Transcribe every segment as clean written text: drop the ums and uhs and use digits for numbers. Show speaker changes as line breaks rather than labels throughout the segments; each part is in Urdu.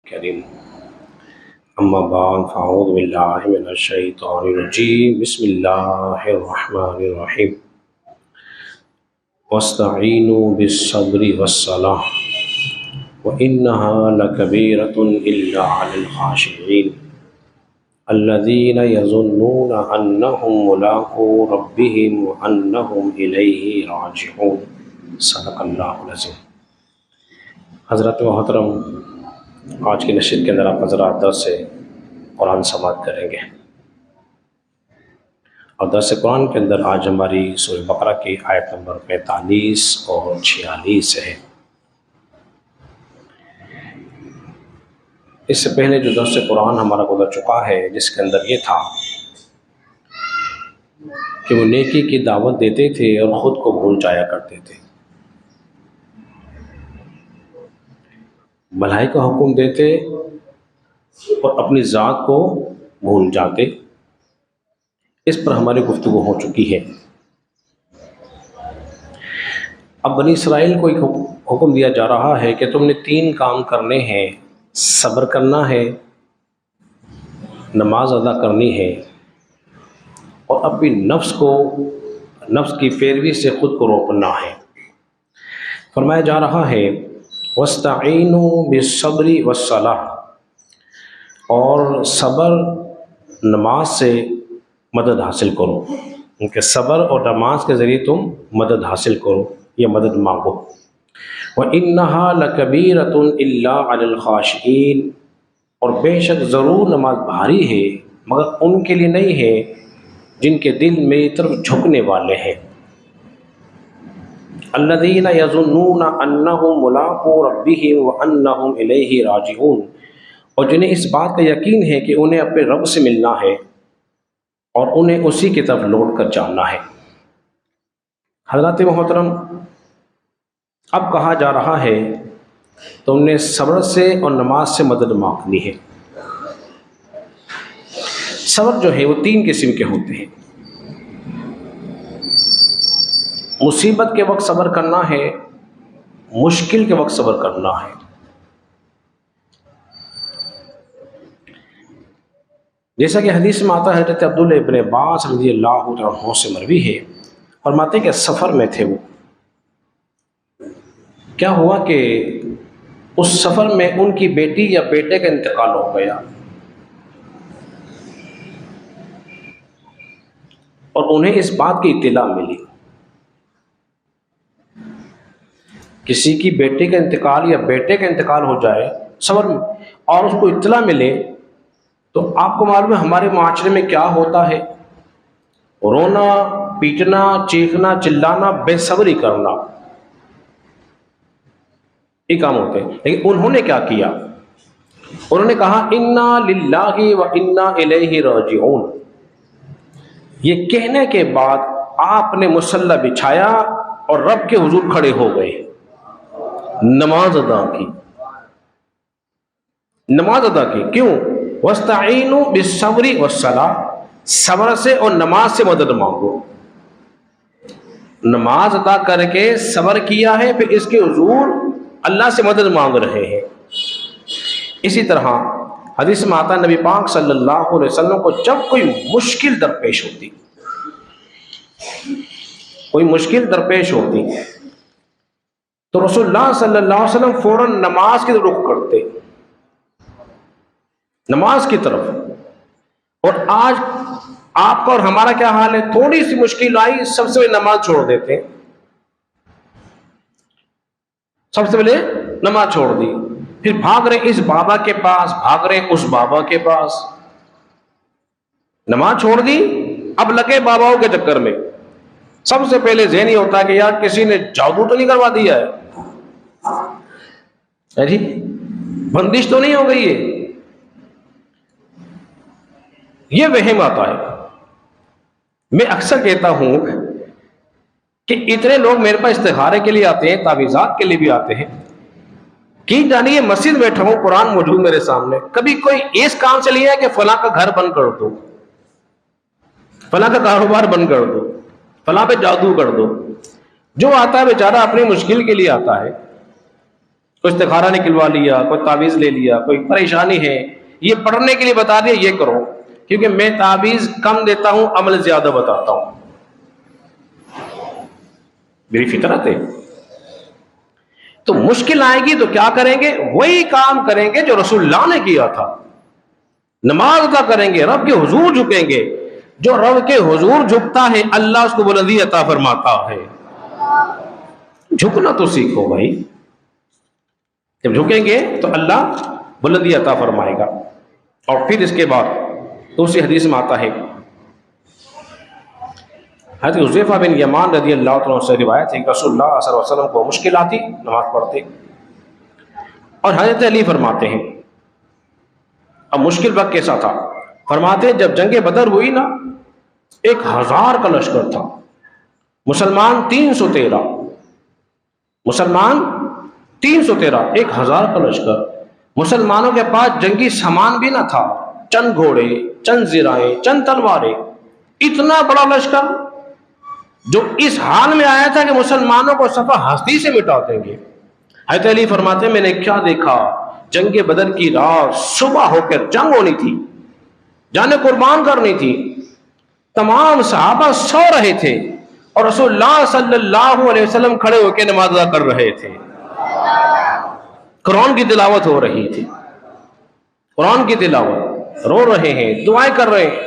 کریم اما بعد فاعوذ باللہ من الشیطان الرجیم بسم اللہ الرحمن الرحیم واستعینوا بالصبر والصلاۃ وانها لکبیرۃ الا علی الخاشعین الذین یظنون انہم ملاقو ربہم وانہم الیہ راجعون۔ صدق اللہ العظیم۔ حضرت محترم، آج کی نشست کے اندر آپ حضرات درس قرآن سماعت کریں گے، اور درس قرآن کے اندر آج ہماری سورہ بقرہ کی آیت نمبر 45 اور 46 ہے۔ اس سے پہلے جو درس قرآن ہمارا گزر چکا ہے، جس کے اندر یہ تھا کہ وہ نیکی کی دعوت دیتے تھے اور خود کو بھول جایا کرتے تھے، بھلائی کا حکم دیتے اور اپنی ذات کو بھول جاتے۔ اس پر ہماری گفتگو ہو چکی ہے۔ اب بنی اسرائیل کو ایک حکم دیا جا رہا ہے کہ تم نے 3 کام کرنے ہیں، صبر کرنا ہے، نماز ادا کرنی ہے، اور اپنی نفس کی پیروی سے خود کو روکنا ہے۔ فرمایا جا رہا ہے وَاسْتَعِينُوا بِالصَّبْرِ وَالصَّلَاةِ، اور صبر نماز سے مدد حاصل کرو، کیونکہ صبر اور نماز کے ذریعے تم مدد حاصل کرو یا مدد مانگو۔ وَإِنَّهَا لَكَبِيرَةٌ إِلَّا عَلَى الْخَاشِعِينَ، اور بے شک ضرور نماز بھاری ہے مگر ان کے لیے نہیں ہے جن کے دل میری طرف جھکنے والے ہیں۔ الذین یظنون انہم ملاقو ربہم وانہم الیہ راجعون، اور جنہیں اس بات کا یقین ہے کہ انہیں اپنے رب سے ملنا ہے اور انہیں اسی کی طرف لوٹ کر جانا ہے۔ حضرات محترم، اب کہا جا رہا ہے تم نے صبر سے اور نماز سے مدد مانگنی ہے۔ صبر جو ہے وہ 3 قسم کے ہوتے ہیں۔ مصیبت کے وقت صبر کرنا ہے، مشکل کے وقت صبر کرنا ہے۔ جیسا کہ حدیث میں آتا ہے، حضرت عبداللہ ابن عباس رضی اللہ عنہ سے مروی ہے، فرماتے کہ سفر میں تھے وہ، کیا ہوا کہ اس سفر میں ان کی بیٹی یا بیٹے کا انتقال ہو گیا، اور انہیں اس بات کی اطلاع ملی۔ کسی کی بیٹی کا انتقال یا بیٹے کا انتقال ہو جائے سفر میں اور اس کو اطلاع ملے، تو آپ کو معلوم ہے ہمارے معاشرے میں کیا ہوتا ہے، رونا، پیٹنا، چیخنا، چلانا، بے صبری کرنا، یہ کام ہوتے ہیں۔ لیکن انہوں نے کیا کیا؟ انہوں نے کہا انا للہ و انا الیہ راجعون۔ یہ کہنے کے بعد آپ نے مصلی بچھایا اور رب کے حضور کھڑے ہو گئے، نماز ادا کی۔ نماز ادا کی کیوں؟ وَاسْتَعِينُوا بِالصَّبْرِ وَالصَّلَاةِ، صبر سے اور نماز سے مدد مانگو۔ نماز ادا کر کے صبر کیا ہے، پھر اس کے حضور اللہ سے مدد مانگ رہے ہیں۔ اسی طرح حدیث میں آتا ہے نبی پاک صلی اللہ علیہ وسلم کو جب کوئی مشکل درپیش ہوتی، کوئی مشکل درپیش ہوتی تو رسول اللہ صلی اللہ علیہ وسلم فوراً نماز کی طرف رخ کرتے، نماز کی طرف۔ اور آج آپ کا اور ہمارا کیا حال ہے؟ تھوڑی سی مشکل آئی، سب سے پہلے نماز چھوڑ دیتے، سب سے پہلے نماز چھوڑ دی، پھر بھاگ رہے اس بابا کے پاس، بھاگ رہے اس بابا کے پاس۔ نماز چھوڑ دی، اب لگے باباؤں کے چکر میں۔ سب سے پہلے ذہن یہ ہوتا ہے کہ یار کسی نے جادو تو نہیں کروا دیا ہے جی، بندش تو نہیں ہو گئی ہے، یہ وہم آتا ہے۔ میں اکثر کہتا ہوں کہ اتنے لوگ میرے پاس استخارے کے لیے آتے ہیں، تعویذات کے لیے بھی آتے ہیں، کہ جانیے مسجد بیٹھا ہوں، قرآن موجود میرے سامنے، کبھی کوئی اس کام سے لیا ہے کہ فلاں کا گھر بند کر دو، فلاں کا کاروبار بند کر دو، فلاں پہ جادو کر دو۔ جو آتا ہے بیچارہ اپنی مشکل کے لیے آتا ہے، کوئی استخارہ نکلوا لیا، کوئی تعویذ لے لیا، کوئی پریشانی ہے، یہ پڑھنے کے لیے بتا دیا یہ کرو، کیونکہ میں تعویذ کم دیتا ہوں، عمل زیادہ بتاتا ہوں، میری فطرت ہے۔ تو مشکل آئے گی تو کیا کریں گے؟ وہی کام کریں گے جو رسول اللہ نے کیا تھا، نماز ادا کریں گے، رب کے حضور جھکیں گے۔ جو رب کے حضور جھکتا ہے اللہ اس کو بلندی عطا فرماتا ہے۔ جھکنا تو سیکھو بھائی، جب جھکیں گے تو اللہ بلندی عطا فرمائے گا۔ اور پھر اس کے بعد دوسری حدیث میں آتا ہے، حضرت حذیفہ بن یمان رضی اللہ عنہ سے روایت ہے کہ رسول اللہ صلی اللہ علیہ وسلم کو مشکل آتی، نماز پڑھتے، اور حضرت علی فرماتے ہیں، اب مشکل وقت کیسا تھا؟ فرماتے ہیں جب جنگ بدر ہوئی نا، 1000 کا لشکر تھا، مسلمان 313، مسلمان 313، 1000 کا لشکر، مسلمانوں کے پاس جنگی سامان بھی نہ تھا، چند گھوڑے، چند زرائیں، چند تلواریں، اتنا بڑا لشکر جو اس حال میں آیا تھا کہ مسلمانوں کو صفحہ ہستی سے مٹا دیں گے۔ حضرت علی فرماتے ہیں میں نے کیا دیکھا، جنگ بدر کی رات صبح ہو کر جنگ ہونی تھی، جانیں قربان کرنی تھی، تمام صحابہ سو رہے تھے اور رسول اللہ صلی اللہ علیہ وسلم کھڑے ہو کے نماز ادا کر رہے تھے، قرآن کی تلاوت ہو رہی تھی، قرآن کی تلاوت، رو رہے ہیں، دعائیں کر رہے ہیں،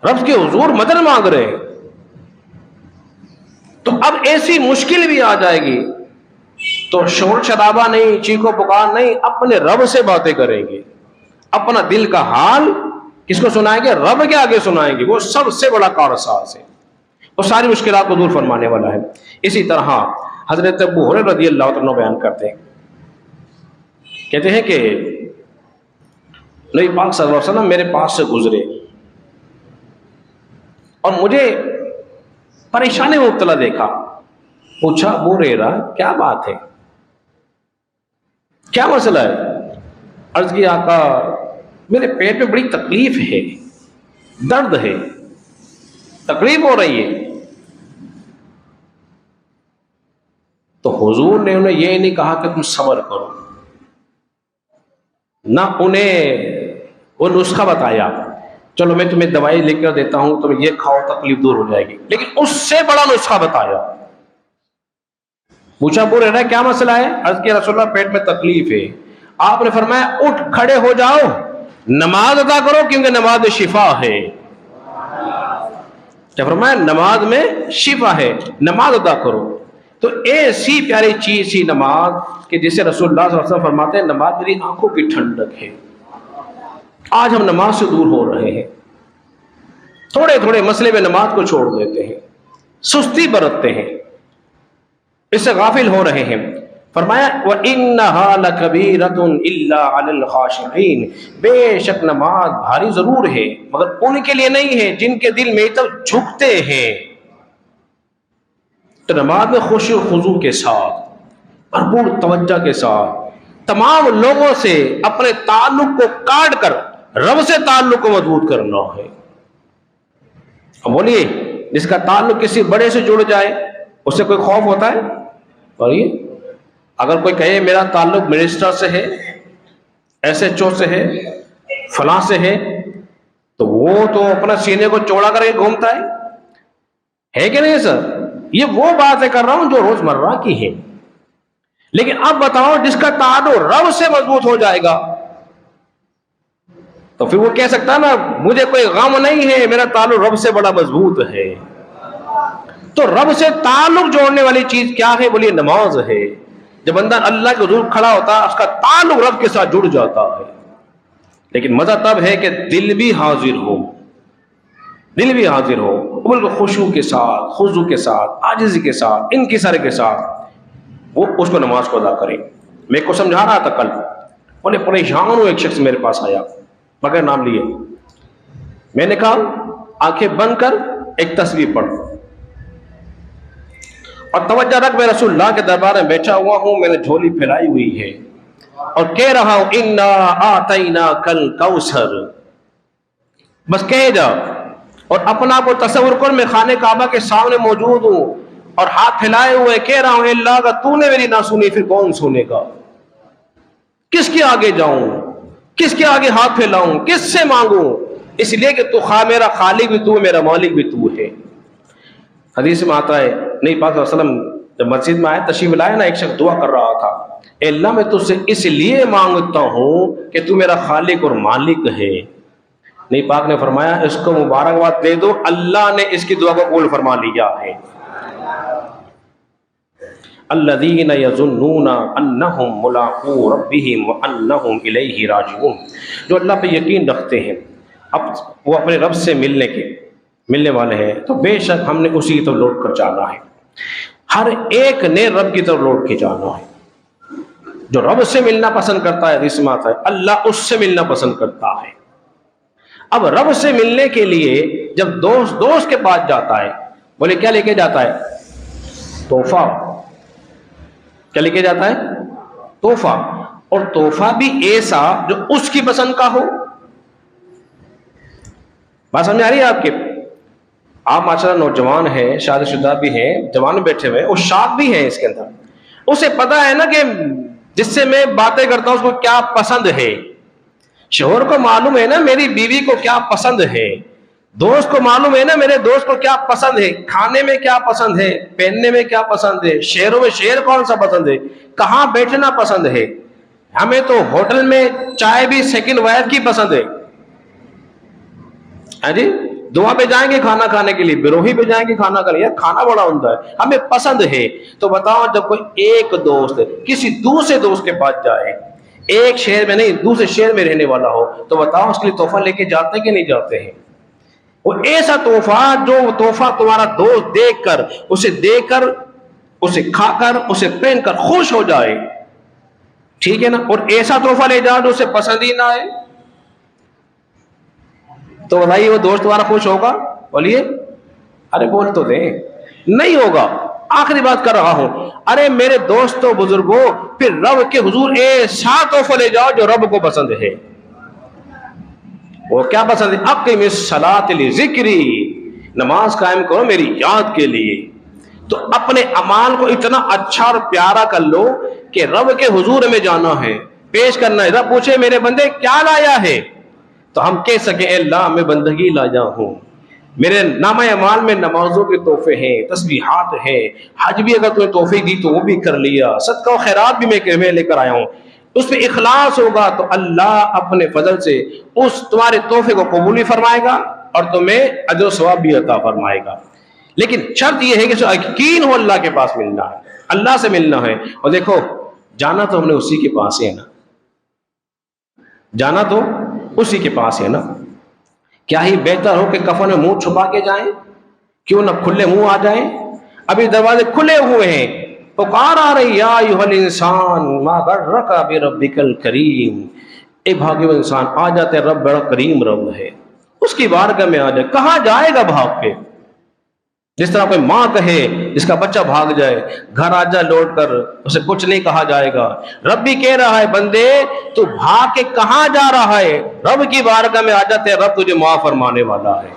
رب کے حضور مدد مانگ رہے ہیں۔ تو اب ایسی مشکل بھی آ جائے گی تو شور شرابہ نہیں، چیخو پکار نہیں، اپنے رب سے باتیں کریں گے، اپنا دل کا حال کس کو سنائیں گے؟ رب کے آگے سنائیں گے، وہ سب سے بڑا کارساز ہے، وہ ساری مشکلات کو دور فرمانے والا ہے۔ اسی طرح حضرت ابو ہریرہ رضی اللہ عنہ بیان کرتے ہیں، کہتے ہیں کہ نبی پاک صلی اللہ علیہ وسلم میرے پاس سے گزرے اور مجھے پریشانی میں مبتلا دیکھا، پوچھا ابو ہریرہ کیا بات ہے، کیا مسئلہ ہے؟ عرض کی آقا میرے پیٹ میں بڑی تکلیف ہے، درد ہے، تکلیف ہو رہی ہے۔ تو حضور نے انہیں یہ نہیں کہا کہ تم صبر کرو، نہ انہیں وہ نسخہ بتایا چلو میں تمہیں دوائی لے کر دیتا ہوں تم یہ کھاؤ تکلیف دور ہو جائے گی، لیکن اس سے بڑا نسخہ بتایا۔ پوچھا ابو ہریرہ کیا مسئلہ ہے؟ عرض کیا رسول اللہ پیٹ میں تکلیف ہے۔ آپ نے فرمایا اٹھ کھڑے ہو جاؤ، نماز ادا کرو کیونکہ نماز میں شفا ہے۔ کیا فرمایا؟ نماز میں شفا ہے، نماز ادا کرو۔ تو ایسی پیاری چیز ہی نماز کہ جسے رسول اللہ صلی اللہ علیہ وسلم فرماتے ہیں نماز میری آنکھوں کی ٹھنڈک ہے۔ آج ہم نماز سے دور ہو رہے ہیں، تھوڑے تھوڑے مسئلے میں نماز کو چھوڑ دیتے ہیں، سستی برتتے ہیں، اس سے غافل ہو رہے ہیں۔ فرمایا وَإِنَّهَا لَكَبِيرَةٌ إِلَّا عَلَى الْخَاشِعِينَ، بے شک نماز بھاری ضرور ہے مگر ان کے لیے نہیں ہے جن کے دل میں تک جھکتے ہیں۔ تو نماز میں خشوع و خضوع کے ساتھ، بھرپور توجہ کے ساتھ، تمام لوگوں سے اپنے تعلق کو کاٹ کر رب سے تعلق کو مضبوط کرنا ہے۔ اب بولیے جس کا تعلق کسی بڑے سے جڑ جائے اس سے کوئی خوف ہوتا ہے؟ بولیے اگر کوئی کہے میرا تعلق منسٹر سے ہے، ایس ایچ او سے ہے، فلاں سے ہے، تو وہ تو اپنا سینے کو چوڑا کر کے گھومتا ہے کہ نہیں سر؟ یہ وہ باتیں کر رہا ہوں جو روز مرہ کی ہے۔ لیکن اب بتاؤ جس کا تعلق رب سے مضبوط ہو جائے گا تو پھر وہ کہہ سکتا ہے نا مجھے کوئی غم نہیں ہے، میرا تعلق رب سے بڑا مضبوط ہے۔ تو رب سے تعلق جوڑنے والی چیز کیا ہے؟ بولیے نماز ہے۔ جب بندہ اللہ کے حضور کھڑا ہوتا ہے اس کا تعلق رب کے ساتھ جڑ جاتا ہے۔ لیکن مزہ تب ہے کہ دل بھی حاضر ہو، دل بھی حاضر ہو، بالکل خشوع کے ساتھ، خضوع کے ساتھ، عاجزی کے ساتھ، انکسار کے ساتھ وہ اس کو نماز کو ادا کرے۔ میں کو سمجھا رہا تھا کل، بڑے پریشان ہوں، ایک شخص میرے پاس آیا بغیر نام لیے، میں نے کہا آنکھیں بند کر ایک تسبیح پڑھ اور توجہ رکھ، میں رسول اللہ کے دربار میں بیٹھا ہوا ہوں، میں نے جھولی پھیلائی ہوئی ہے اور کہہ رہا ہوں انا اعطیناک الکوثر، بس کہہ جا اور اپنا آپ کو تصور کر میں خانہ کعبہ کے سامنے موجود ہوں، اور ہاتھ ہلائے ہوئے کہہ رہا ہوں اے اللہ اگر تو نے میری نہ سنی پھر کون سنے گا؟ کس کے آگے جاؤں؟ کس کے آگے ہاتھ پھیلاؤں؟ کس سے مانگوں؟ اس لیے کہ تو میرا خالق بھی تو، میرا مالک بھی تو ہے۔ حدیث میں آتا ہے نبی پاک صلی اللہ علیہ وسلم جب مسجد میں آئے تشریف لائے نا، ایک شخص دعا کر رہا تھا، اے اللہ میں تجھ سے اس لیے مانگتا ہوں کہ تو میرا خالق اور مالک ہے۔ نبی پاک نے فرمایا اس کو مبارکباد دے دو، اللہ نے اس کی دعا کو قبول فرما لیا ہے۔ الذین یظنون انہم ملاقو ربہم وانہم الیہ راجعون، جو اللہ پہ یقین رکھتے ہیں اب وہ اپنے رب سے ملنے والے ہیں، تو بے شک ہم نے اسی کی طرف لوٹ کر جانا ہے۔ ہر ایک نے رب کی طرف لوٹ کے جانا ہے۔ جو رب سے ملنا پسند کرتا ہے، حدیث میں آتا ہے اللہ اس سے ملنا پسند کرتا ہے۔ اب رب سے ملنے کے لیے جب دوست کے پاس جاتا ہے، بولے کیا لے کے جاتا ہے؟ تحفہ۔ کیا لے کے جاتا ہے؟ تحفہ، اور تحفہ بھی ایسا جو اس کی پسند کا ہو۔ بات سمجھ آ رہی ہے آپ کے؟ آپ ماشاءاللہ نوجوان ہیں، شادی شدہ بھی ہیں، جوان بیٹھے ہوئے ہیں اور شاد بھی ہیں، اس کے اندر اسے پتا ہے نا کہ جس سے میں باتیں کرتا ہوں اس کو کیا پسند ہے، شوہر کو معلوم ہے نا میری بیوی کو کیا پسند ہے، دوست کو معلوم ہے نا میرے دوست کو کیا پسند ہے، کھانے میں کیا پسند ہے، پہننے میں کیا پسند ہے، شہروں میں شہر کون سا پسند ہے، کہاں بیٹھنا پسند ہے۔ ہمیں تو ہوٹل میں چائے بھی سیکنڈ وائف کی پسند ہے، ہاں جی، دعا پہ جائیں گے کھانا کھانے کے لیے، بروہی پہ جائیں گے کھانا کھانے، یار کھانا بڑا عمدہ ہے، ہمیں پسند ہے۔ تو بتاؤ جب کوئی ایک دوست کسی دوسرے دوست کے پاس جائے، ایک شہر میں نہیں دوسرے شہر میں رہنے والا ہو، تو بتاؤ اس کے لیے تحفہ لے کے جاتے ہیں کہ نہیں جاتے ہیں؟ وہ ایسا تحفہ جو تحفہ تمہارا دوست دیکھ کر اسے کھا کر اسے پہن کر خوش ہو جائے، ٹھیک ہے نا، اور ایسا تحفہ لے جاؤ جو اسے پسند ہی نہ آئے، تو بھائی وہ دوست تمہارا خوش ہوگا؟ بولیے، ارے بول تو دیں، نہیں ہوگا۔ آخری بات کر رہا ہوں، ارے میرے دوستوں بزرگوں، پھر رب کے حضور ایسا تحفہ لے جاؤ جو رب کو پسند ہے۔ وہ کیا پسند ہے؟ اقیم الصلاۃ لذکری، نماز قائم کرو میری یاد کے لیے۔ تو اپنے اعمال کو اتنا اچھا اور پیارا کر لو کہ رب کے حضور میں جانا ہے، پیش کرنا ہے، رب پوچھے میرے بندے کیا لایا ہے، تو ہم کہہ سکیں اے اللہ میں بندگی لایا ہوں، میرے نامہ اعمال میں نمازوں کے تحفے ہیں، تسبیحات ہیں، حج بھی اگر تمہیں تحفے دی تو وہ بھی کر لیا، صدقہ و خیرات بھی میں لے کر آیا ہوں، اس میں اخلاص ہوگا تو اللہ اپنے فضل سے اس تمہارے تحفے کو قبول بھی فرمائے گا اور تمہیں اجر و ثواب بھی عطا فرمائے گا۔ لیکن شرط یہ ہے کہ یقین ہو اللہ کے پاس ملنا ہے، اللہ سے ملنا ہے۔ اور دیکھو جانا تو ہم نے اسی کے پاس ہے نا، جانا تو اسی کے پاس ہے نا، کیا ہی بہتر ہو کہ کفن میں منہ چھپا کے جائیں، کیوں نہ کھلے منہ آ جائیں؟ ابھی دروازے کھلے ہوئے ہیں، پکار آ رہی، یا ایھا الانسان ما غرک بربک الکریم، اے بھاگے ہوئے انسان آ جاتے، رب بڑا کریم رب ہے، اس کی بارگاہ میں آ جائے۔ کہاں جائے گا بھاگ کے؟ جس طرح کوئی ماں کہے جس کا بچہ بھاگ جائے گھر آ جا لوٹ کر، اسے کچھ نہیں کہا جائے گا۔ رب بھی کہہ رہا ہے بندے تو بھاگ کے کہاں جا رہا ہے؟ رب کی بارگاہ میں آ جاتے، رب تجھے معاف فرمانے والا ہے۔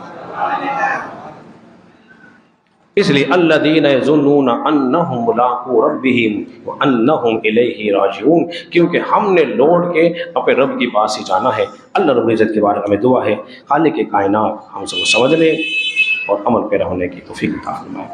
اس لیے الذین یظنون انہم ملاقو ربہم وانہم الیہ راجعون، کیونکہ ہم نے لوٹ کے اپنے رب کے پاس ہی جانا ہے۔ اللہ رب العزت کے بارے میں دعا ہے خالق کائنات ہم سب کو سمجھنے اور عمل پیرا ہونے کی توفیق عطا فرمائے۔